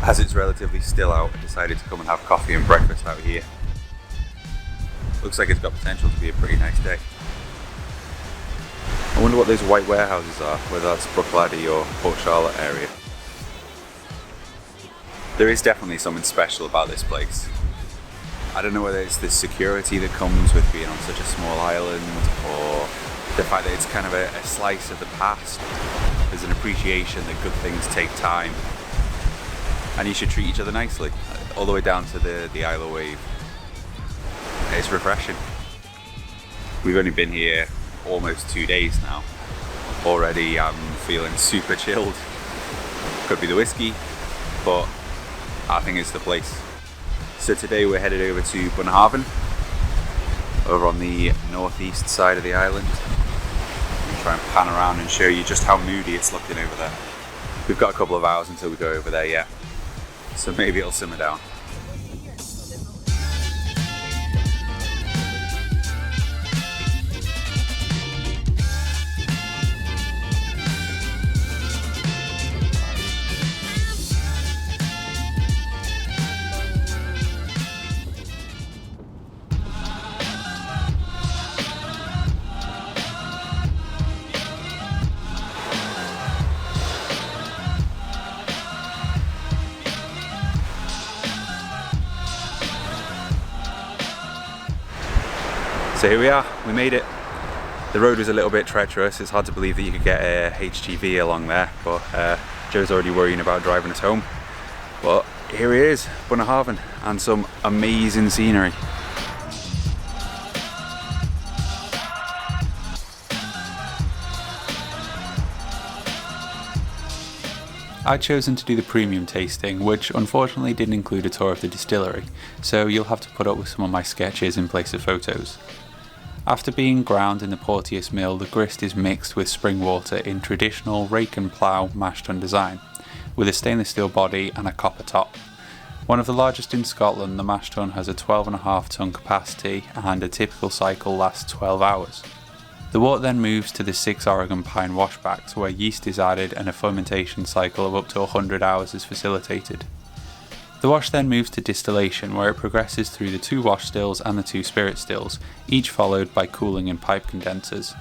As it's relatively still out, I decided to come and have coffee and breakfast out here. Looks like it's got potential to be a pretty nice day. I wonder what those white warehouses are, whether that's Bruichladdich or Port Charlotte area. There is definitely something special about this place. I don't know whether it's the security that comes with being on such a small island, or the fact that it's kind of a slice of the past. There's an appreciation that good things take time, and you should treat each other nicely, all the way down to the Isle of Wave. It's refreshing. We've only been here almost 2 days now. Already I'm feeling super chilled. Could be the whiskey, but I think it's the place. So today we're headed over to Bunnahabhain, over on the northeast side of the island. I'll try and pan around and show you just how moody it's looking over there. We've got a couple of hours until we go over there yet, so maybe it'll simmer down. So here we are, we made it. The road was a little bit treacherous. It's hard to believe that you could get a HGV along there, but Joe's already worrying about driving us home. But here it is, Bunnahabhain, and some amazing scenery. I'd chosen to do the premium tasting, which unfortunately didn't include a tour of the distillery, so you'll have to put up with some of my sketches in place of photos. After being ground in the Porteous mill, the grist is mixed with spring water in traditional rake and plough mash tun design, with a stainless steel body and a copper top. One of the largest in Scotland, the mash tun has a 12.5 tonne capacity and a typical cycle lasts 12 hours. The wort then moves to the 6 Oregon pine washbacks, where yeast is added and a fermentation cycle of up to 100 hours is facilitated. The wash then moves to distillation, where it progresses through the 2 wash stills and the 2 spirit stills, each followed by cooling in pipe condensers.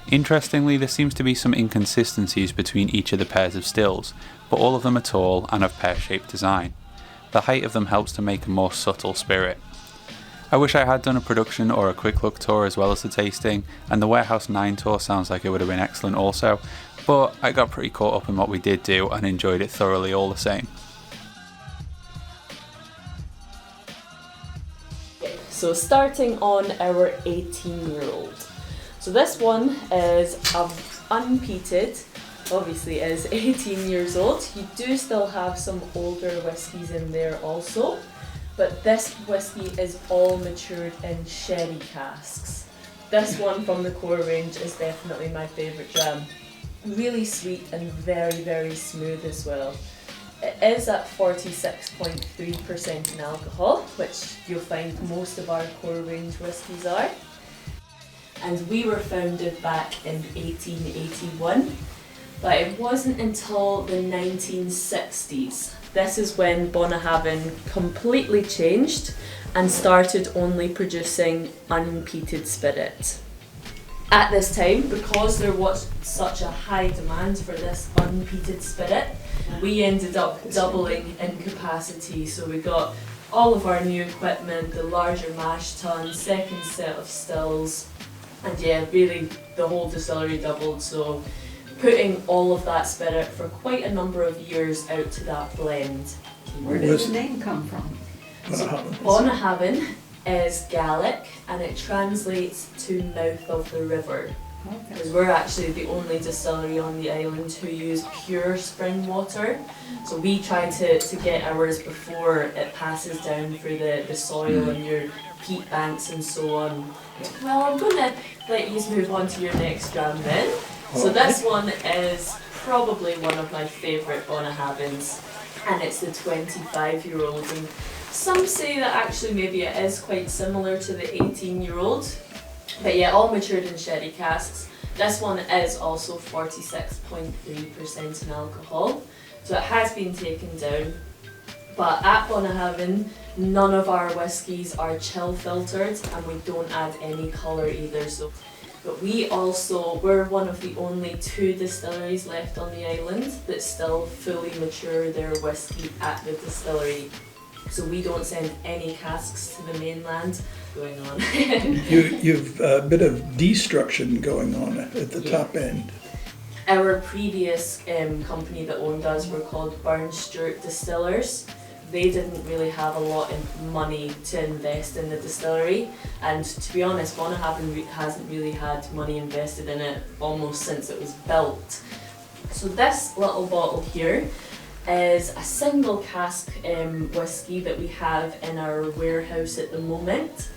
Interestingly, there seems to be some inconsistencies between each of the pairs of stills, but all of them are tall and of pear-shaped design. The height of them helps to make a more subtle spirit. I wish I had done a production or a quick look tour as well as the tasting, and the Warehouse 9 tour sounds like it would have been excellent also, but I got pretty caught up in what we did do and enjoyed it thoroughly all the same. So starting on our 18-year-old. So this one is unpeated, obviously is 18 years old. You do still have some older whiskies in there also, but this whiskey is all matured in sherry casks. This one from the core range is definitely my favourite jam. Really sweet and very, very smooth as well. It is at 46.3% in alcohol, which you'll find most of our core range whiskies are. And we were founded back in 1881, but it wasn't until the 1960s. This is when Bunnahabhain completely changed and started only producing unpeated spirit. At this time, because there was such a high demand for this unpeated spirit, we ended up doubling in capacity. So we got all of our new equipment, the larger mash tun, second set of stills, and yeah, really the whole distillery doubled. So putting all of that spirit for quite a number of years out to that blend. Where does the name come from? Bunnahabhain is Gaelic and it translates to mouth of the river. Because we're actually the only distillery on the island who use pure spring water. So we try to get ours before it passes down through the soil and your peat banks and so on. Well, I'm going to let you move on to your next dram then. So this one is probably one of my favourite Bunnahabhains, and it's the 25-year-old. And some say that actually maybe it is quite similar to the 18-year-old. But yeah, all matured in sherry casks. This one is also 46.3% in alcohol, so it has been taken down. But at Bunnahabhain, none of our whiskies are chill filtered, and we don't add any colour either. So, but we're one of the only 2 distilleries left on the island that still fully mature their whisky at the distillery. So we don't send any casks to the mainland going on. You've a bit of destruction going on at the top end. Our previous company that owned us were called Stewart Distillers. They didn't really have a lot of money to invest in the distillery, and to be honest, Bunnahabhain hasn't really had money invested in it almost since it was built. So this little bottle here is a single cask whisky that we have in our warehouse at the moment.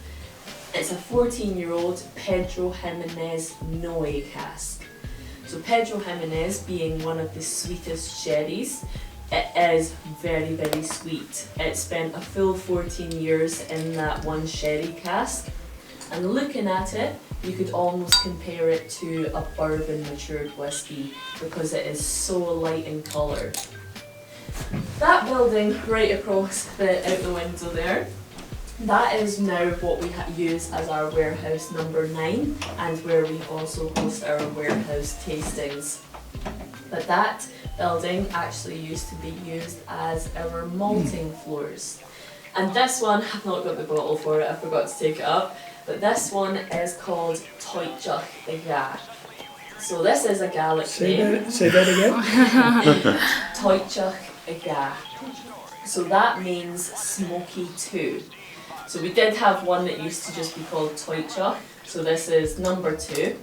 It's a 14-year-old Pedro Ximenez Noe cask. So Pedro Ximenez being one of the sweetest sherries, it is very, very sweet. It spent a full 14 years in that one sherry cask, and looking at it, you could almost compare it to a bourbon matured whisky because it is so light in colour. That building right across out the window there, that is now what we use as our warehouse number 9, and where we also host our warehouse tastings. But that building actually used to be used as our malting floors. And this one, I've not got the bottle for it, I forgot to take it up, but this one is called Toiteach A Dha. So this is a Gaelic name. Say that again? Toiteach A Dha. So that means smoky 2. So we did have one that used to just be called Toiteach, so this is number 2.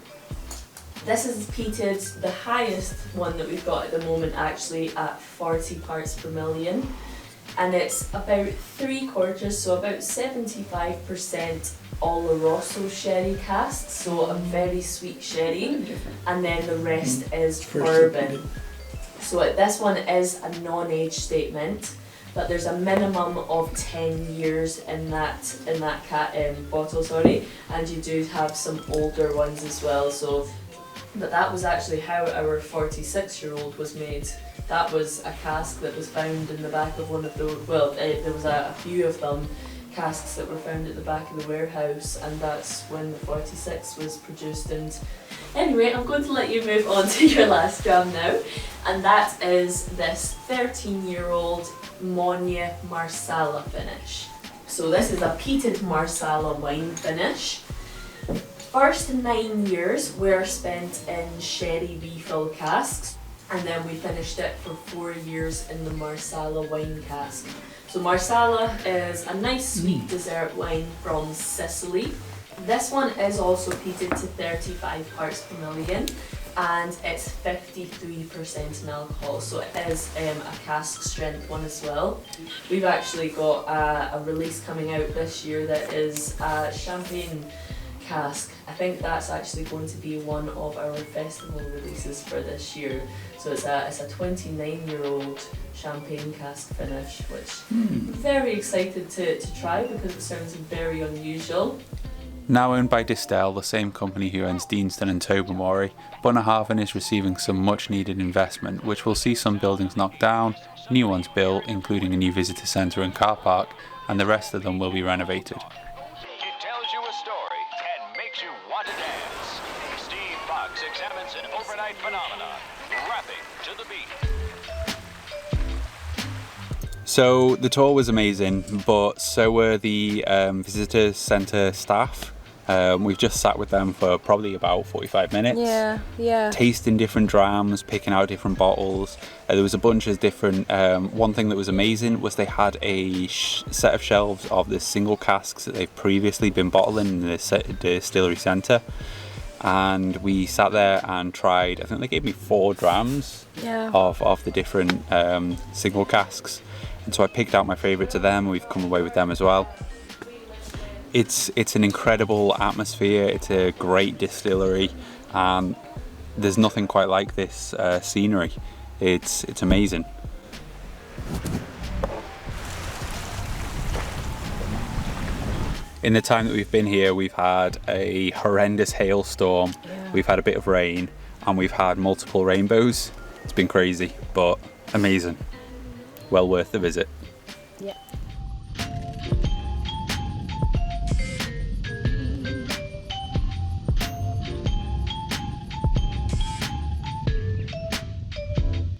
This is peated, the highest one that we've got at the moment, actually at 40 parts per million. And it's about 3/4, so about 75% Oloroso sherry casks, so a very sweet sherry, and then the rest is bourbon. So this one is a non-age statement, but there's a minimum of 10 years in that bottle, and you do have some older ones as well. So, but that was actually how our 46-year-old was made. That was a cask that was found in the back of one of the, there was a few of them, casks that were found at the back of the warehouse, and that's when the 46 was produced. And anyway, I'm going to let you move on to your last dram now, and that is this 13-year-old Moine Marsala finish. So this is a peated Marsala wine finish. First 9 years were spent in sherry refill casks, and then we finished it for 4 years in the Marsala wine cask. So Marsala is a nice sweet dessert wine from Sicily. This one is also peated to 35 parts per million, and it's 53% in alcohol, so it is a cask strength one as well. We've actually got a release coming out this year that is a champagne cask. I think that's actually going to be one of our festival releases for this year. So it's a 29-year-old champagne cask finish, which I'm very excited to try because it sounds very unusual. Now owned by Distell, the same company who owns Deanston and Tobermory, Bunnahabhain is receiving some much needed investment, which will see some buildings knocked down, new ones built, including a new visitor centre and car park, and the rest of them will be renovated. It tells you a story and makes you want to dance. Steve Fox examines an overnight phenomenon, rapping to the beat. So the tour was amazing, but so were the visitor centre staff. We've just sat with them for probably about 45 minutes. Yeah. Tasting different drams, picking out different bottles. There was a bunch of different, one thing that was amazing was they had a set of shelves of the single casks that they've previously been bottling in the distillery centre. And we sat there and tried, I think they gave me 4 drams of the different single casks. And so I picked out my favourites of them, and we've come away with them as well. It's an incredible atmosphere, it's a great distillery, and there's nothing quite like this scenery. It's amazing. In the time that we've been here, we've had a horrendous hailstorm, we've had a bit of rain, and we've had multiple rainbows. It's been crazy, but amazing. Well worth the visit. Yeah.